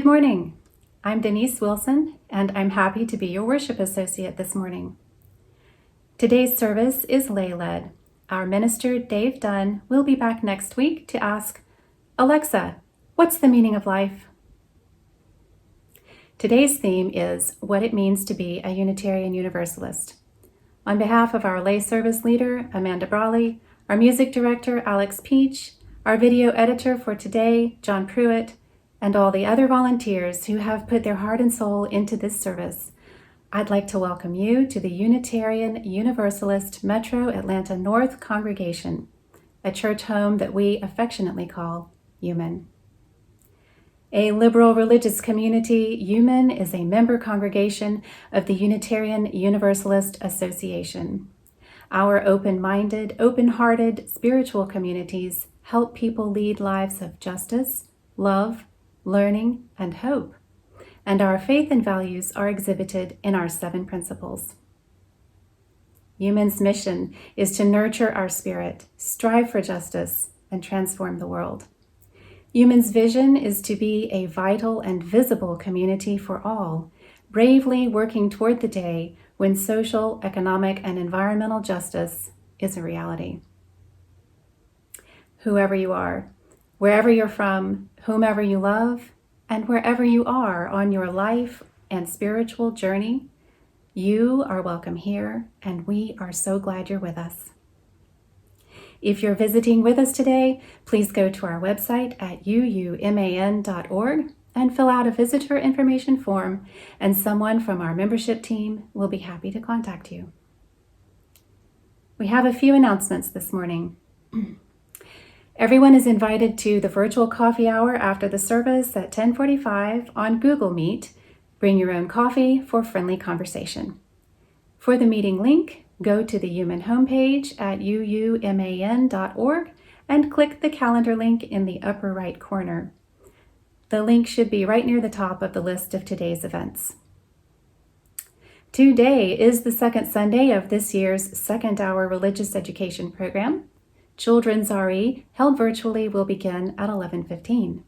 Good morning. I'm Denise Wilson, and I'm happy to be your worship associate this morning. Today's service is lay-led. Our minister, Dave Dunn, will be back next week to ask, Alexa, what's the meaning of life? Today's theme is what it means to be a Unitarian Universalist. On behalf of our lay service leader, Amanda Brawley, our music director, Alex Peach, our video editor for today, John Pruitt, and all the other volunteers who have put their heart and soul into this service, I'd like to welcome you to the Unitarian Universalist Metro Atlanta North Congregation, a church home that we affectionately call UUMAN. A liberal religious community, UUMAN is a member congregation of the Unitarian Universalist Association. Our open-minded, open-hearted spiritual communities help people lead lives of justice, love, learning, and hope, and our faith and values are exhibited in our 7 principles. UUMAN's mission is to nurture our spirit, strive for justice, and transform the world. UUMAN's vision is to be a vital and visible community for all, bravely working toward the day when social, economic, and environmental justice is a reality. Whoever you are, wherever you're from, whomever you love, and wherever you are on your life and spiritual journey, you are welcome here, and we are so glad you're with us. If you're visiting with us today, please go to our website at UUMAN.org and fill out a visitor information form, and someone from our membership team will be happy to contact you. We have a few announcements this morning. Everyone is invited to the virtual coffee hour after the service at 10:45 on Google Meet. Bring your own coffee for friendly conversation. For the meeting link, go to the UUMAN homepage at UUMAN.org and click the calendar link in the upper right corner. The link should be right near the top of the list of today's events. Today is the second Sunday of this year's second hour religious education program. Children's RE, held virtually, will begin at 11:15.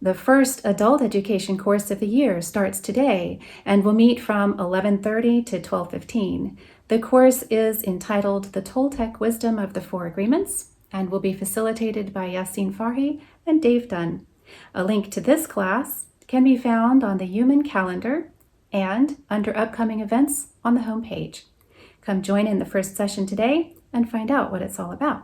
The first adult education course of the year starts today and will meet from 11:30 to 12:15. The course is entitled The Toltec Wisdom of the Four Agreements and will be facilitated by Yassine Farhi and Dave Dunn. A link to this class can be found on the UUMAN calendar and under upcoming events on the homepage. Come join in the first session today and find out what it's all about.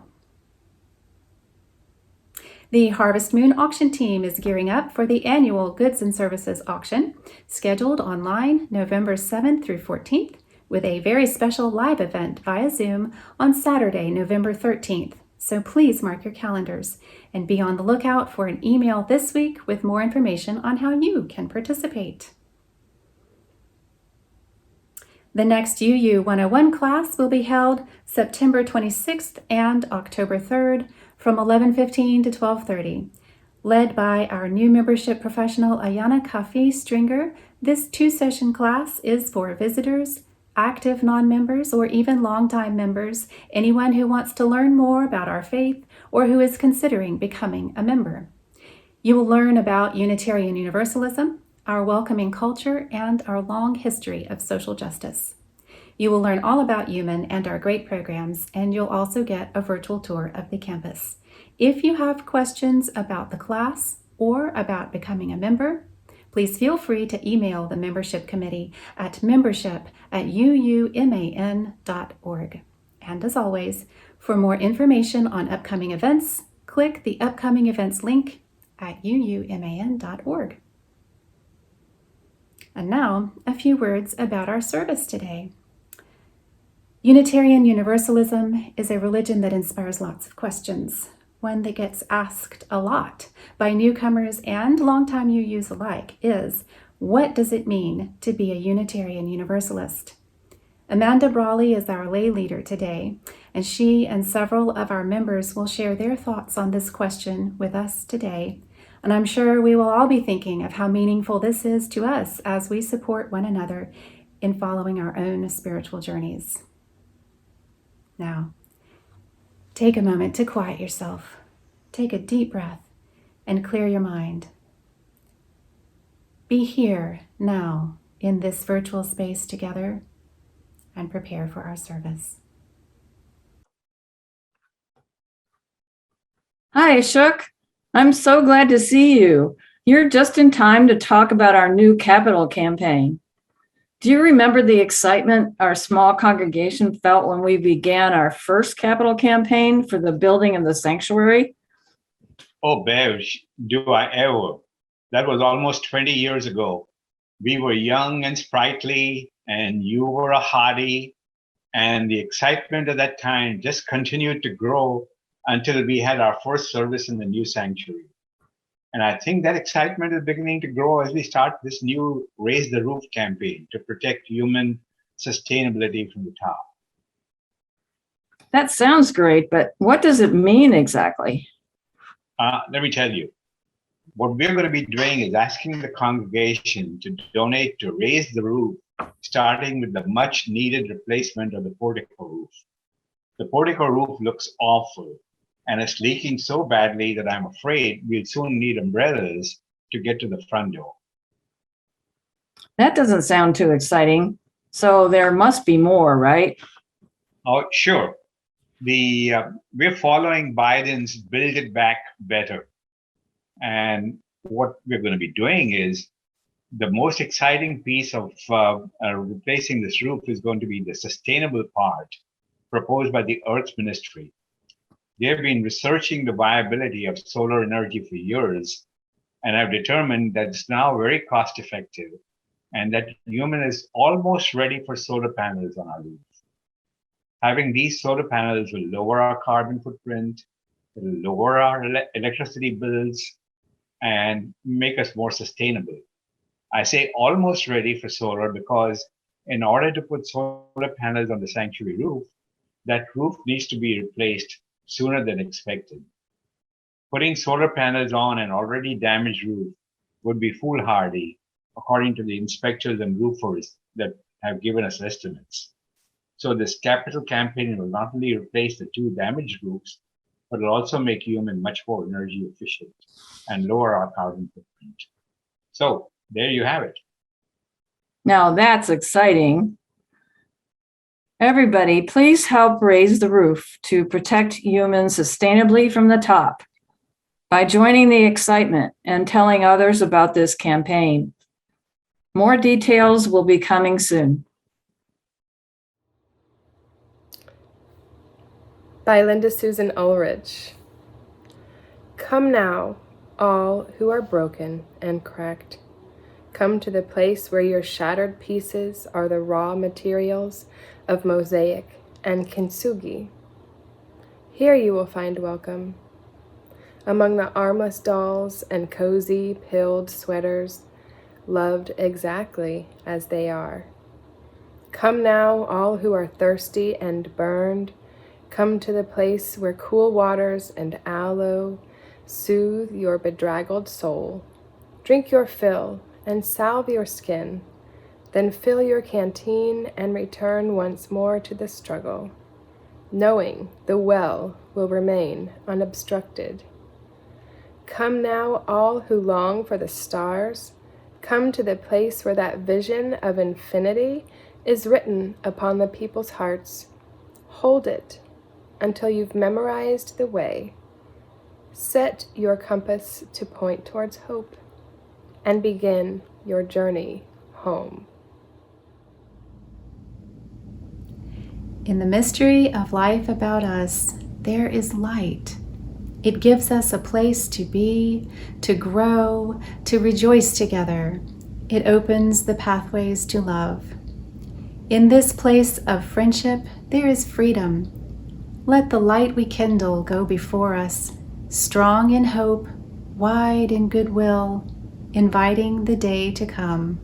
The Harvest Moon auction team is gearing up for the annual Goods and Services auction, scheduled online November 7th through 14th, with a very special live event via Zoom on Saturday, November 13th. So please mark your calendars and be on the lookout for an email this week with more information on how you can participate. The next UU 101 class will be held September 26th and October 3rd from 11:15 to 12:30. Led by our new membership professional Ayana Kafi Stringer, this 2-session class is for visitors, active non-members, or even longtime members, anyone who wants to learn more about our faith or who is considering becoming a member. You will learn about Unitarian Universalism, our welcoming culture, and our long history of social justice. You will learn all about UUMAN and our great programs, and you'll also get a virtual tour of the campus. If you have questions about the class or about becoming a member, please feel free to email the membership committee at membership@UUMAN.org. And as always, for more information on upcoming events, click the upcoming events link at UUMAN.org. And now, a few words about our service today. Unitarian Universalism is a religion that inspires lots of questions, one that gets asked a lot by newcomers and longtime UUs alike is, what does it mean to be a Unitarian Universalist? Amanda Brawley is our lay leader today, and she and several of our members will share their thoughts on this question with us today. And I'm sure we will all be thinking of how meaningful this is to us as we support one another in following our own spiritual journeys. Now, take a moment to quiet yourself. Take a deep breath and clear your mind. be here now in this virtual space together and prepare for our service. Hi, Ashok. I'm so glad to see you. You're just in time to talk about our new capital campaign. Do you remember the excitement our small congregation felt when we began our first capital campaign for the building of the sanctuary? Oh, Bev, do I ever. That was almost 20 years ago. We were young and sprightly, and you were a hottie, and the excitement of that time just continued to grow until we had our first service in the new sanctuary. And I think that excitement is beginning to grow as we start this new Raise the Roof campaign to protect human sustainability from the top. That sounds great, but what does it mean exactly? Let me tell you. What we're going to be doing is asking the congregation to donate to Raise the Roof, starting with the much needed replacement of the portico roof. The portico roof looks awful, and it's leaking so badly that I'm afraid we'll soon need umbrellas to get to the front door. That doesn't sound too exciting. So there must be more, right? Oh, sure. We're following Biden's Build It Back Better. And what we're going to be doing is the most exciting piece of replacing this roof is going to be the sustainable part proposed by the Earth Ministry. They've been researching the viability of solar energy for years and have determined that it's now very cost effective and that UUMAN is almost ready for solar panels on our roof. Having these solar panels will lower our carbon footprint, it will lower our electricity bills, and make us more sustainable. I say almost ready for solar because in order to put solar panels on the sanctuary roof, that roof needs to be replaced sooner than expected. Putting solar panels on an already damaged roof would be foolhardy, according to the inspectors and roofers that have given us estimates. So this capital campaign will not only replace the two damaged roofs, but it'll also make UUMAN much more energy efficient and lower our carbon footprint. So there you have it. Now that's exciting. Everybody, please help raise the roof to protect UUMAN sustainably from the top by joining the excitement and telling others about this campaign. More details will be coming soon. By Linda Susan Ulrich. Come now, all who are broken and cracked. Come to the place where your shattered pieces are the raw materials of mosaic and kintsugi. Here you will find welcome. Among the armless dolls and cozy, pilled sweaters, loved exactly as they are. Come now, all who are thirsty and burned. Come to the place where cool waters and aloe soothe your bedraggled soul. Drink your fill and salve your skin. Then fill your canteen and return once more to the struggle, knowing the well will remain unobstructed. Come now, all who long for the stars. Come to the place where that vision of infinity is written upon the people's hearts. Hold it until you've memorized the way. Set your compass to point towards hope and begin your journey home. In the mystery of life about us, there is light. It gives us a place to be, to grow, to rejoice together. It opens the pathways to love. In this place of friendship, there is freedom. Let the light we kindle go before us, strong in hope, wide in goodwill, inviting the day to come.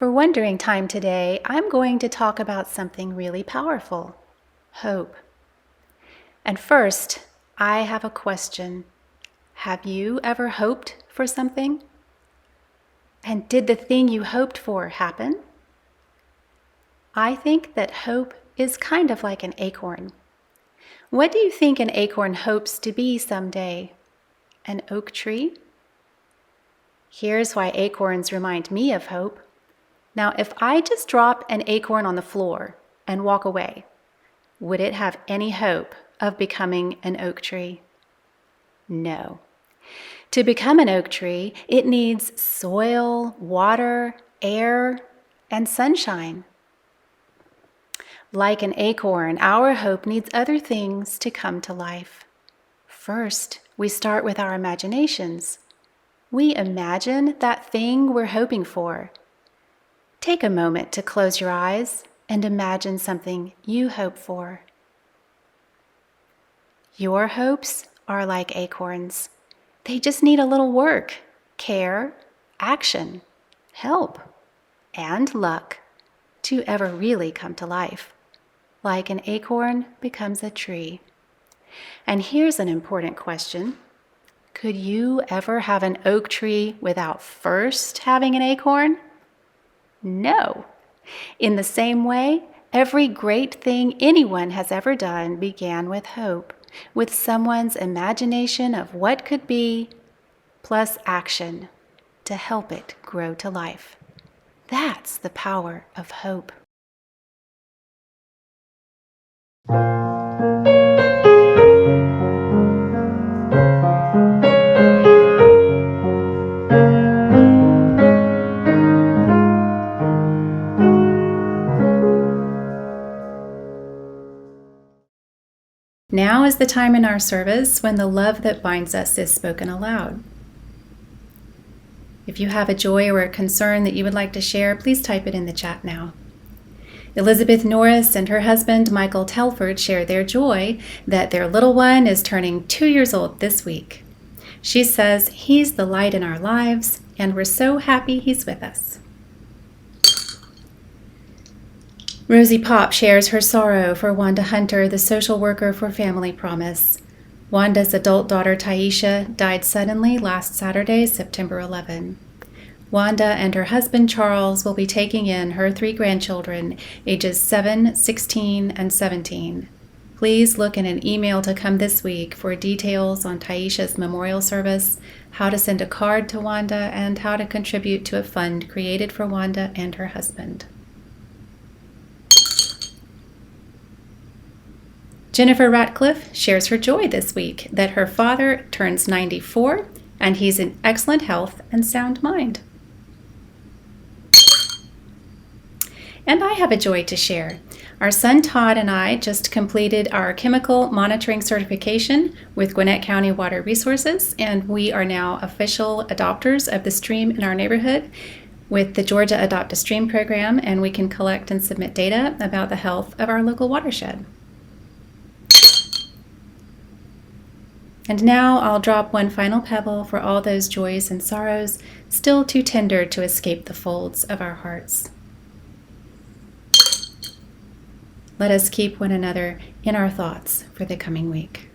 For Wondering Time today, I'm going to talk about something really powerful: hope. And first, I have a question. Have you ever hoped for something? And did the thing you hoped for happen? I think that hope is kind of like an acorn. What do you think an acorn hopes to be someday? An oak tree? Here's why acorns remind me of hope. Now, if I just drop an acorn on the floor and walk away, would it have any hope of becoming an oak tree? No. To become an oak tree, it needs soil, water, air, and sunshine. Like an acorn, our hope needs other things to come to life. First, we start with our imaginations. We imagine that thing we're hoping for. Take a moment to close your eyes and imagine something you hope for. Your hopes are like acorns. They just need a little work, care, action, help, and luck to ever really come to life. Like an acorn becomes a tree. And here's an important question. Could you ever have an oak tree without first having an acorn? No. In the same way, every great thing anyone has ever done began with hope, with someone's imagination of what could be, plus action to help it grow to life. That's the power of hope. Now is the time in our service when the love that binds us is spoken aloud. If you have a joy or a concern that you would like to share, please type it in the chat now. Elizabeth Norris and her husband, Michael Telford, share their joy that their little one is turning 2 years old this week. She says he's the light in our lives, and we're so happy he's with us. Rosie Pop shares her sorrow for Wanda Hunter, the social worker for Family Promise. Wanda's adult daughter, Taisha, died suddenly last Saturday, September 11. Wanda and her husband, Charles, will be taking in her 3 grandchildren, ages 7, 16, and 17. Please look in an email to come this week for details on Taisha's memorial service, how to send a card to Wanda, and how to contribute to a fund created for Wanda and her husband. Jennifer Ratcliffe shares her joy this week that her father turns 94 and he's in excellent health and sound mind. And I have a joy to share. Our son Todd and I just completed our chemical monitoring certification with Gwinnett County Water Resources, and we are now official adopters of the stream in our neighborhood with the Georgia Adopt a Stream program, and we can collect and submit data about the health of our local watershed. And now I'll drop one final pebble for all those joys and sorrows still too tender to escape the folds of our hearts. Let us keep one another in our thoughts for the coming week.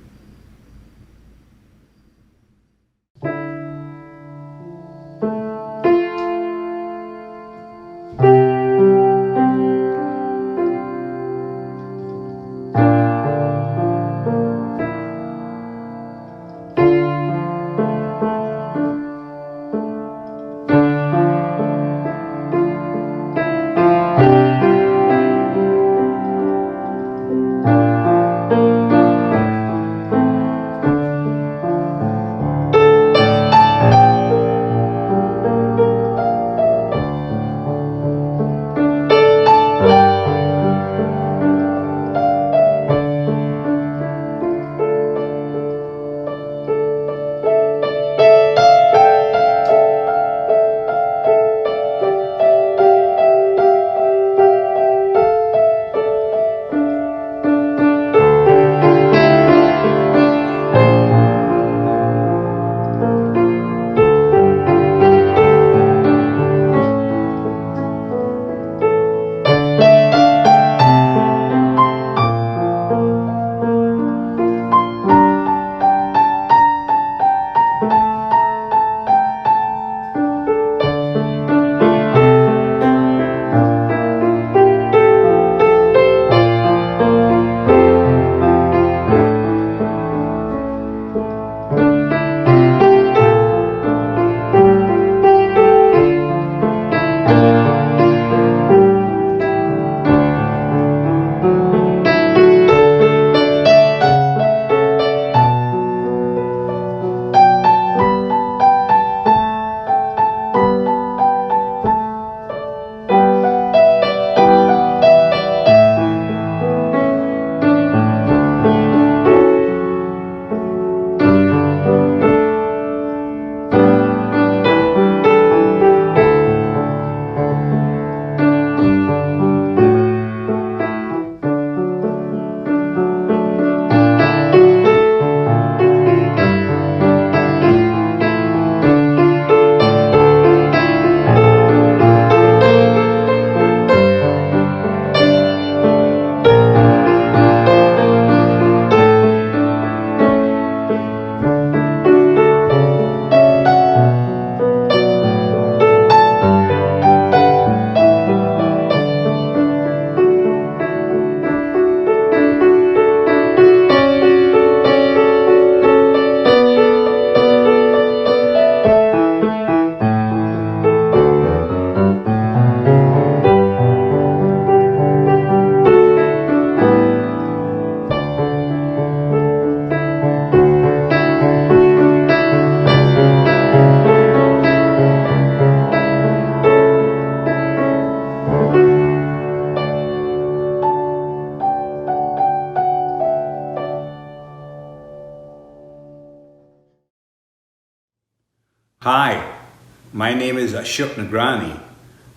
My name is Ashok Nagrani,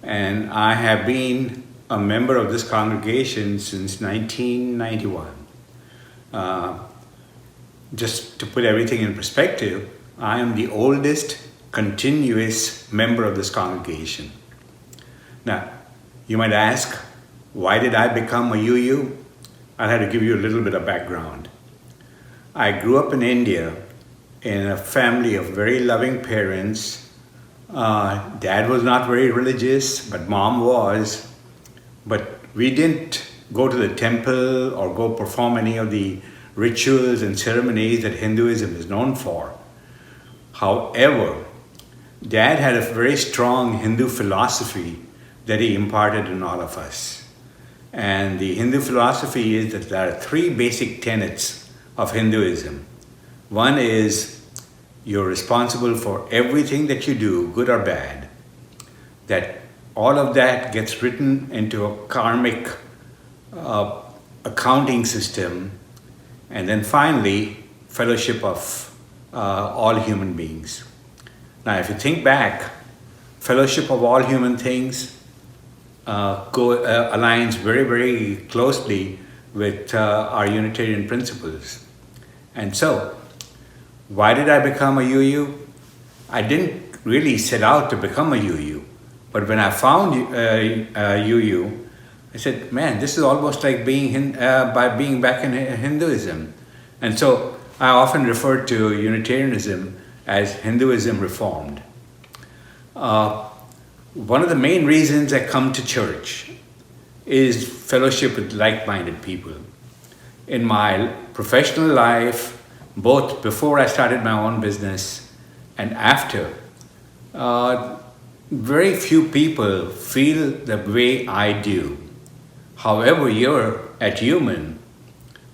and I have been a member of this congregation since 1991. Just to put everything in perspective, I am the oldest continuous member of this congregation. Now, you might ask, why did I become a UU? I'll have to give you a little bit of background. I grew up in India in a family of very loving parents. Dad was not very religious, but mom was. But we didn't go to the temple or go perform any of the rituals and ceremonies that Hinduism is known for. However, Dad had a very strong Hindu philosophy that he imparted in all of us. And the Hindu philosophy is that there are three basic tenets of Hinduism. One is you're responsible for everything that you do, good or bad. That all of that gets written into a karmic accounting system. And then finally, fellowship of all human beings. Now, if you think back, fellowship of all human things aligns very, very closely with our Unitarian principles. And so, why did I become a UU? I didn't really set out to become a UU, but when I found UU, I said, man, this is almost like being back in Hinduism. And so I often refer to Unitarianism as Hinduism reformed. One of the main reasons I come to church is fellowship with like-minded people. In my professional life, both before I started my own business and after, very few people feel the way I do. However, here at UUMAN,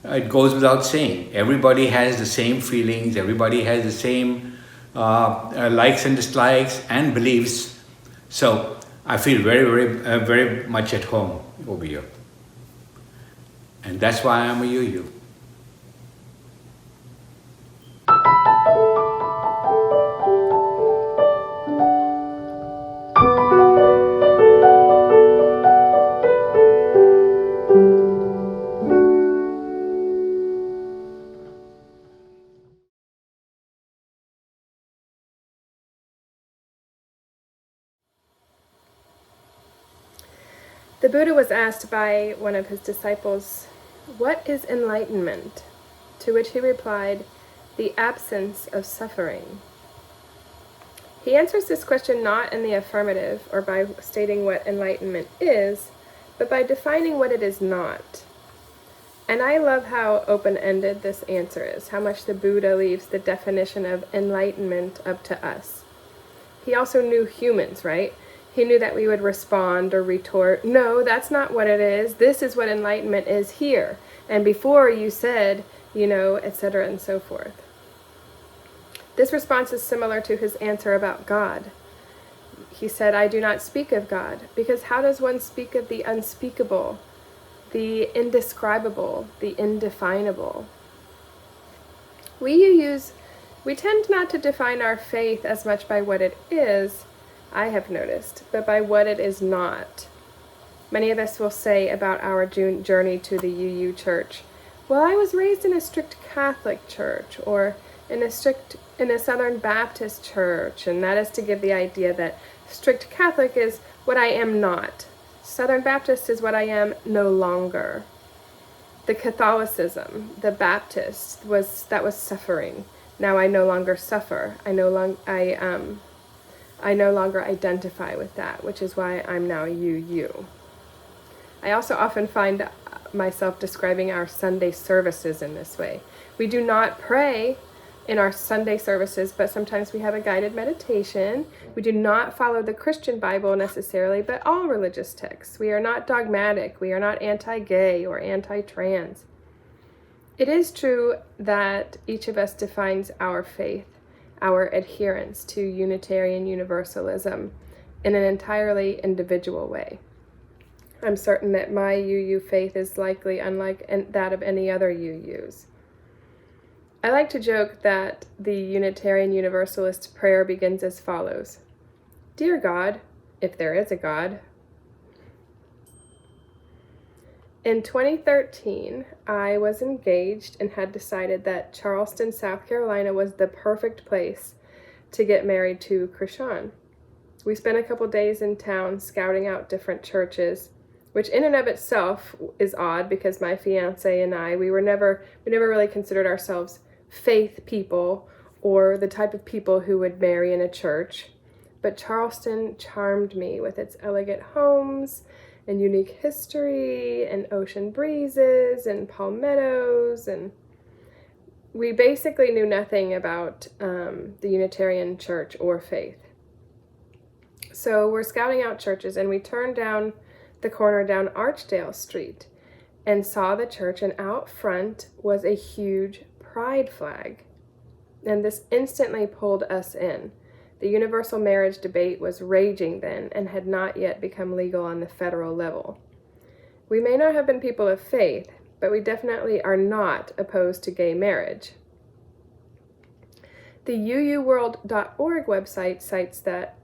it goes without saying, everybody has the same feelings, everybody has the same likes and dislikes and beliefs. So I feel very much at home over here. And that's why I'm a UU. The Buddha was asked by one of his disciples, "What is enlightenment?" To which he replied, "The absence of suffering." He answers this question not in the affirmative or by stating what enlightenment is, but by defining what it is not. And I love how open-ended this answer is, how much the Buddha leaves the definition of enlightenment up to us. He also knew humans, right? He knew that we would respond or retort, "No, that's not what it is. This is what enlightenment is here. And before you said, etc. and so forth." This response is similar to his answer about God. He said, "I do not speak of God," because how does one speak of the unspeakable, the indescribable, the indefinable? We tend not to define our faith as much by what it is, I have noticed, but by what it is not. Many of us will say about our journey to the UU church, "Well, I was raised in a strict Catholic church," or in a Southern Baptist church, and that is to give the idea that strict Catholic is what I am not. Southern Baptist is what I am no longer. The Catholicism, the Baptist, was suffering. Now I no longer suffer. I no longer identify with that, which is why I'm now UU. I also often find myself describing our Sunday services in this way. We do not pray in our Sunday services, but sometimes we have a guided meditation. We do not follow the Christian Bible necessarily, but all religious texts. We are not dogmatic. We are not anti-gay or anti-trans. It is true that each of us defines our faith, our adherence to Unitarian Universalism in an entirely individual way. I'm certain that my UU faith is likely unlike that of any other UUs. I like to joke that the Unitarian Universalist prayer begins as follows: Dear God, if there is a God. In 2013, I was engaged and had decided that Charleston, South Carolina was the perfect place to get married to Krishan. We spent a couple days in town scouting out different churches, which in and of itself is odd because my fiance and I, we never really considered ourselves faith people or the type of people who would marry in a church. But Charleston charmed me with its elegant homes and unique history and ocean breezes and palmettos, and we basically knew nothing about the Unitarian church or faith. So we're scouting out churches, and we turned down the corner down Archdale Street and saw the church, and out front was a huge pride flag. And this instantly pulled us in. The universal marriage debate was raging then and had not yet become legal on the federal level. We may not have been people of faith, but we definitely are not opposed to gay marriage. The uuworld.org website cites that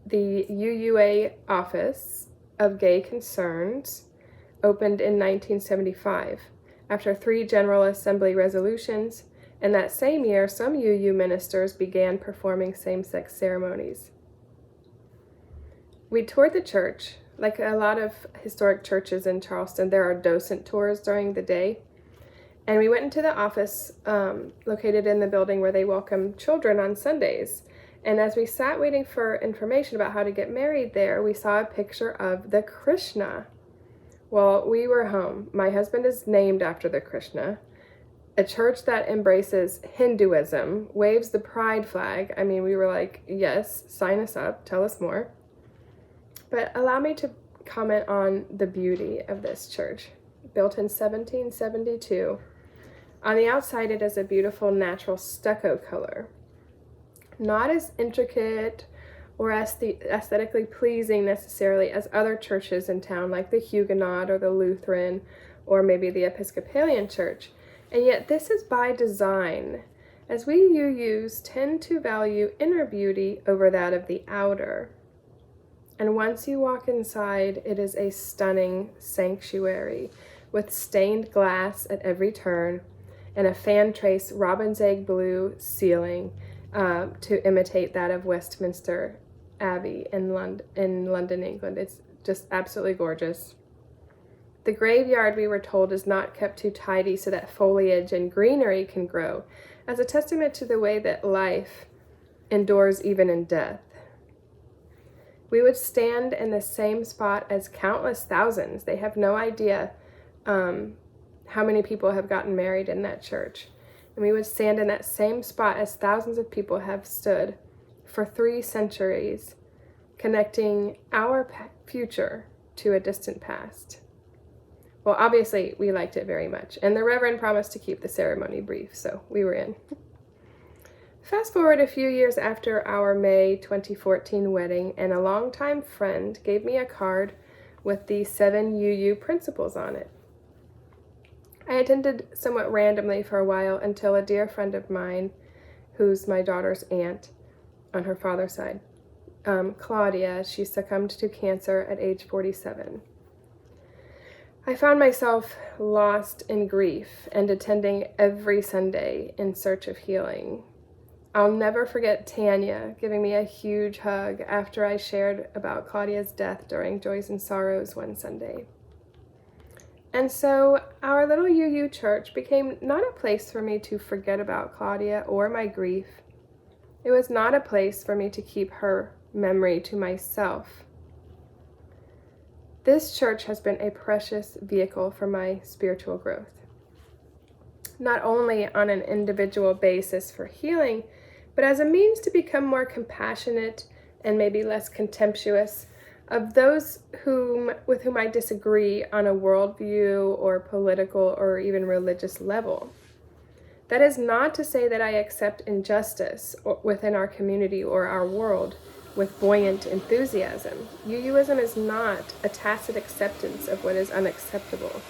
the UUA Office of Gay Concerns opened in 1975 after 3 General Assembly resolutions, and that same year some UU ministers began performing same-sex ceremonies. We toured the church. Like a lot of historic churches in Charleston, there are docent tours during the day. And we went into the office located in the building where they welcome children on Sundays. And as we sat waiting for information about how to get married there, we saw a picture of the Krishna. Well, we were home. My husband is named after the Krishna. A church that embraces Hinduism, waves the pride flag. I mean, we were like, yes, sign us up, tell us more. But allow me to comment on the beauty of this church. Built in 1772. On the outside, it is a beautiful natural stucco color. Not as intricate or aesthetically pleasing necessarily as other churches in town, like the Huguenot or the Lutheran or maybe the Episcopalian church. And yet this is by design, as we UUs tend to value inner beauty over that of the outer. And once you walk inside, it is a stunning sanctuary with stained glass at every turn and a fan trace robin's egg blue ceiling to imitate that of Westminster Abbey in London, England. It's just absolutely gorgeous. The graveyard, we were told, is not kept too tidy so that foliage and greenery can grow, as a testament to the way that life endures even in death. We would stand in the same spot as countless thousands. They have no idea how many people have gotten married in that church. And we would stand in that same spot as thousands of people have stood for 3 centuries, connecting our future to a distant past. Well, obviously, we liked it very much, and the Reverend promised to keep the ceremony brief, so we were in. Fast forward a few years after our May 2014 wedding, and a longtime friend gave me a card with the 7 UU principles on it. I attended somewhat randomly for a while until a dear friend of mine, who's my daughter's aunt on her father's side, Claudia, she succumbed to cancer at age 47. I found myself lost in grief and attending every Sunday in search of healing. I'll never forget Tanya giving me a huge hug after I shared about Claudia's death during Joys and Sorrows one Sunday. And so our little UU church became not a place for me to forget about Claudia or my grief. It was not a place for me to keep her memory to myself. This church has been a precious vehicle for my spiritual growth. Not only on an individual basis for healing, but as a means to become more compassionate and maybe less contemptuous of those with whom I disagree on a worldview or political or even religious level. That is not to say that I accept injustice within our community or our world with buoyant enthusiasm. UUism is not a tacit acceptance of what is unacceptable,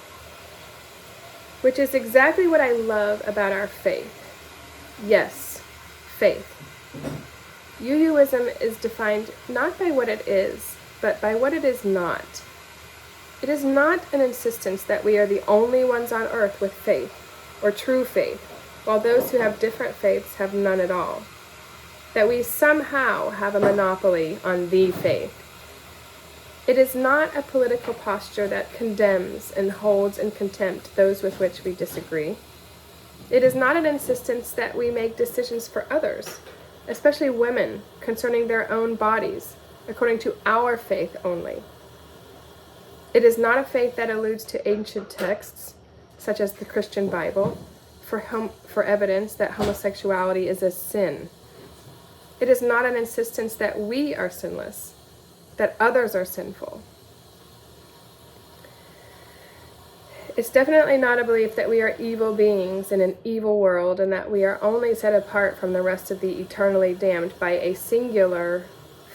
which is exactly what I love about our faith. Yes, faith. UUism is defined not by what it is, but by what it is not. It is not an insistence that we are the only ones on earth with faith, or true faith, while those who have different faiths have none at all. That we somehow have a monopoly on the faith. It is not a political posture that condemns and holds in contempt those with which we disagree. It is not an insistence that we make decisions for others, especially women, concerning their own bodies, according to our faith only. It is not a faith that alludes to ancient texts, such as the Christian Bible, for evidence that homosexuality is a sin. It is not an insistence that we are sinless, that others are sinful. It's definitely not a belief that we are evil beings in an evil world and that we are only set apart from the rest of the eternally damned by a singular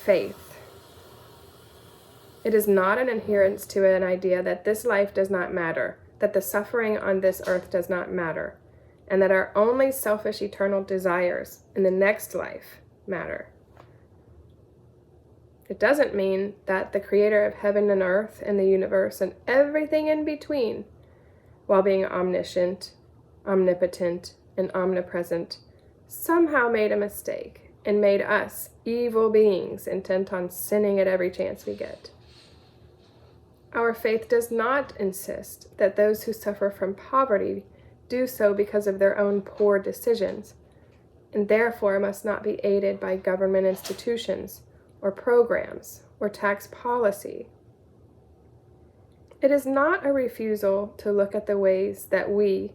faith. It is not an adherence to an idea that this life does not matter, that the suffering on this earth does not matter, and that our only selfish eternal desires in the next life matter. It doesn't mean that the creator of heaven and earth and the universe and everything in between, while being omniscient, omnipotent, and omnipresent, somehow made a mistake and made us evil beings intent on sinning at every chance we get. Our faith does not insist that those who suffer from poverty do so because of their own poor decisions, and therefore must not be aided by government institutions, or programs, or tax policy. It is not a refusal to look at the ways that we,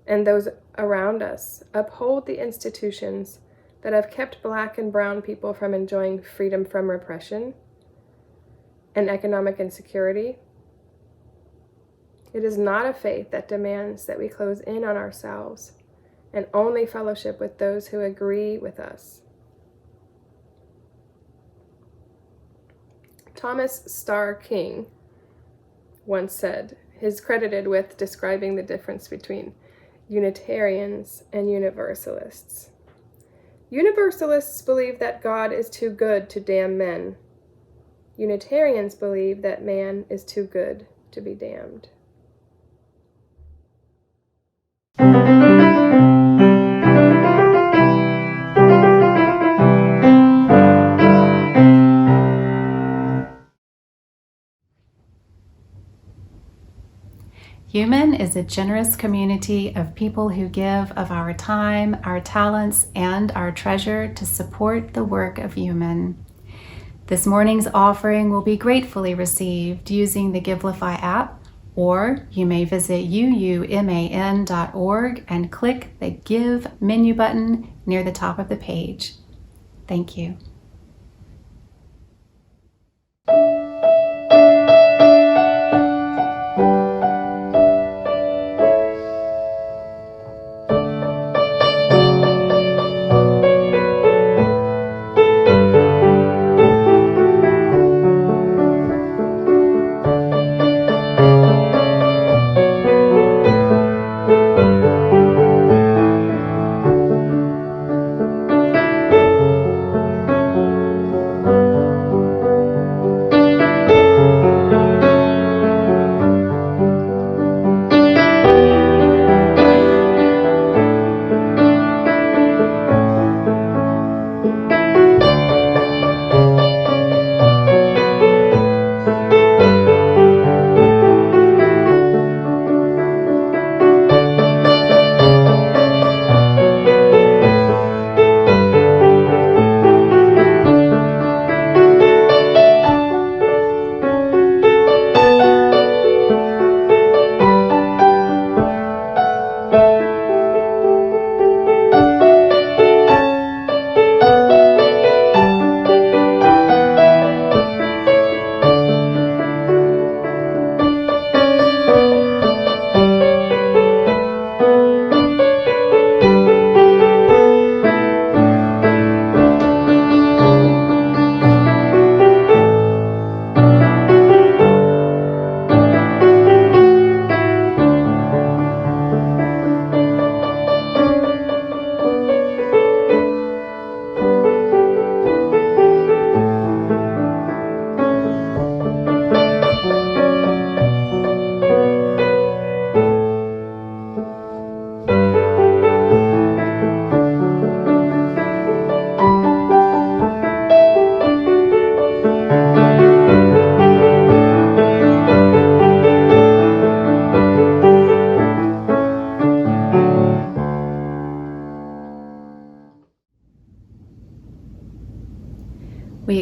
and those around us, uphold the institutions that have kept Black and brown people from enjoying freedom from repression and economic insecurity. It is not a faith that demands that we close in on ourselves and only fellowship with those who agree with us. Thomas Starr King once said, is credited with describing the difference between Unitarians and Universalists. Universalists believe that God is too good to damn men. Unitarians believe that man is too good to be damned. UUMAN is a generous community of people who give of our time, our talents, and our treasure to support the work of UUMAN. This morning's offering will be gratefully received using the Givelify app, or you may visit UUMAN.org and click the Give menu button near the top of the page. Thank you.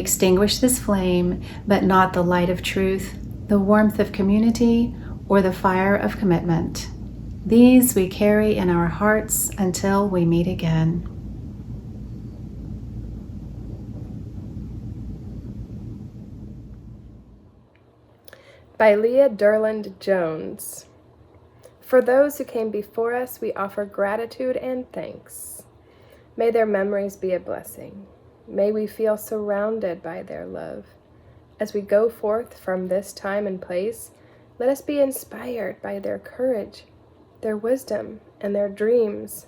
extinguish this flame, but not the light of truth, the warmth of community, or the fire of commitment. These we carry in our hearts until we meet again. By Leah Durland Jones. For those who came before us, we offer gratitude and thanks. May their memories be a blessing. May we feel surrounded by their love. As we go forth from this time and place, let us be inspired by their courage, their wisdom, and their dreams.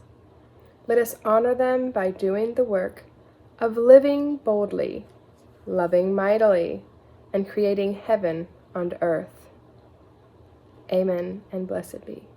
Let us honor them by doing the work of living boldly, loving mightily, and creating heaven on earth. Amen and blessed be.